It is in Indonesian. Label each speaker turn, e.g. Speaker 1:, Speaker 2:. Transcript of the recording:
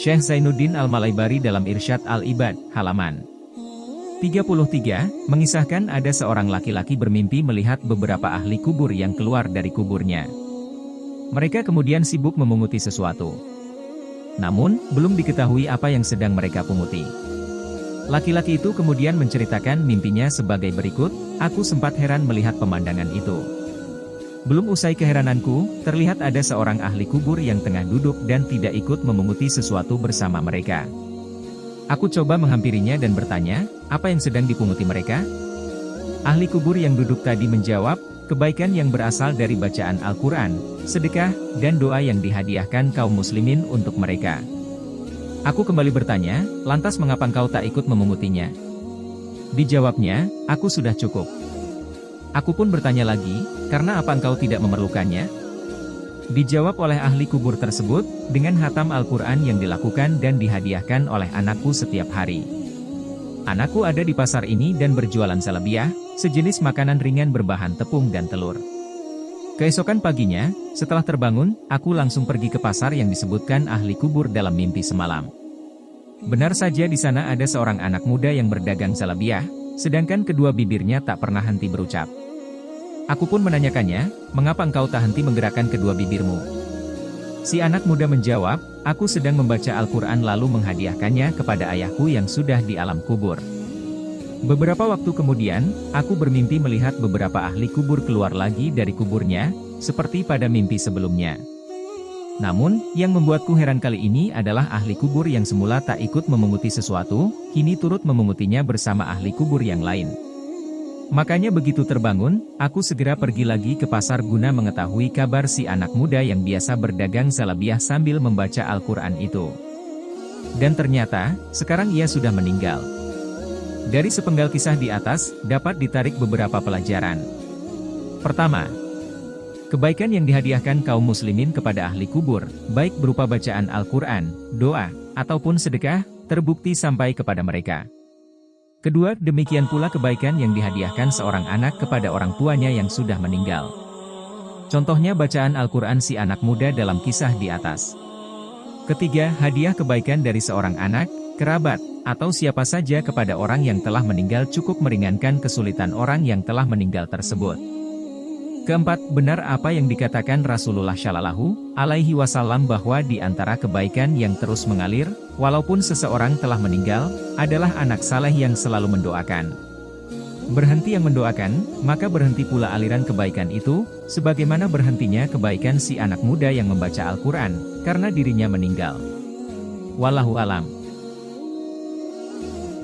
Speaker 1: Syekh Zainuddin Al-Malaibari dalam Irsyad Al-Ibad, halaman 33, mengisahkan ada seorang laki-laki bermimpi melihat beberapa ahli kubur yang keluar dari kuburnya. Mereka kemudian sibuk memunguti sesuatu. Namun, belum diketahui apa yang sedang mereka punguti. Laki-laki itu kemudian menceritakan mimpinya sebagai berikut, "Aku sempat heran melihat pemandangan itu. Belum usai keherananku, terlihat ada seorang ahli kubur yang tengah duduk dan tidak ikut memunguti sesuatu bersama mereka. Aku coba menghampirinya dan bertanya, apa yang sedang dipunguti mereka?" Ahli kubur yang duduk tadi menjawab, "Kebaikan yang berasal dari bacaan Al-Quran, sedekah, dan doa yang dihadiahkan kaum muslimin untuk mereka." Aku kembali bertanya, "Lantas mengapa engkau tak ikut memungutinya?" Dijawabnya, "Aku sudah cukup." Aku pun bertanya lagi, "Karena apa engkau tidak memerlukannya?" Dijawab oleh ahli kubur tersebut, "Dengan hatam Al-Quran yang dilakukan dan dihadiahkan oleh anakku setiap hari. Anakku ada di pasar ini dan berjualan salabiah, sejenis makanan ringan berbahan tepung dan telur. Keesokan paginya, setelah terbangun, aku langsung pergi ke pasar yang disebutkan ahli kubur dalam mimpi semalam. Benar saja di sana ada seorang anak muda yang berdagang salabiah, sedangkan kedua bibirnya tak pernah henti berucap. Aku pun menanyakannya, mengapa engkau tak henti menggerakkan kedua bibirmu?" Si anak muda menjawab, "Aku sedang membaca Al-Quran lalu menghadiahkannya kepada ayahku yang sudah di alam kubur." Beberapa waktu kemudian, aku bermimpi melihat beberapa ahli kubur keluar lagi dari kuburnya, seperti pada mimpi sebelumnya. Namun, yang membuatku heran kali ini adalah ahli kubur yang semula tak ikut memunguti sesuatu, kini turut memungutinya bersama ahli kubur yang lain. Makanya begitu terbangun, aku segera pergi lagi ke pasar guna mengetahui kabar si anak muda yang biasa berdagang salabiah sambil membaca Al-Quran itu. Dan ternyata, sekarang ia sudah meninggal. Dari sepenggal kisah di atas, dapat ditarik beberapa pelajaran. Pertama, kebaikan yang dihadiahkan kaum muslimin kepada ahli kubur, baik berupa bacaan Al-Quran, doa, ataupun sedekah, terbukti sampai kepada mereka. Kedua, demikian pula kebaikan yang dihadiahkan seorang anak kepada orang tuanya yang sudah meninggal. Contohnya bacaan Al-Quran si anak muda dalam kisah di atas. Ketiga, hadiah kebaikan dari seorang anak, kerabat, atau siapa saja kepada orang yang telah meninggal cukup meringankan kesulitan orang yang telah meninggal tersebut. Keempat, benar apa yang dikatakan Rasulullah Shallallahu Alaihi Wasallam bahwa di antara kebaikan yang terus mengalir, walaupun seseorang telah meninggal, adalah anak saleh yang selalu mendoakan. Berhenti yang mendoakan, maka berhenti pula aliran kebaikan itu, sebagaimana berhentinya kebaikan si anak muda yang membaca Al-Quran, karena dirinya meninggal. Wallahu alam.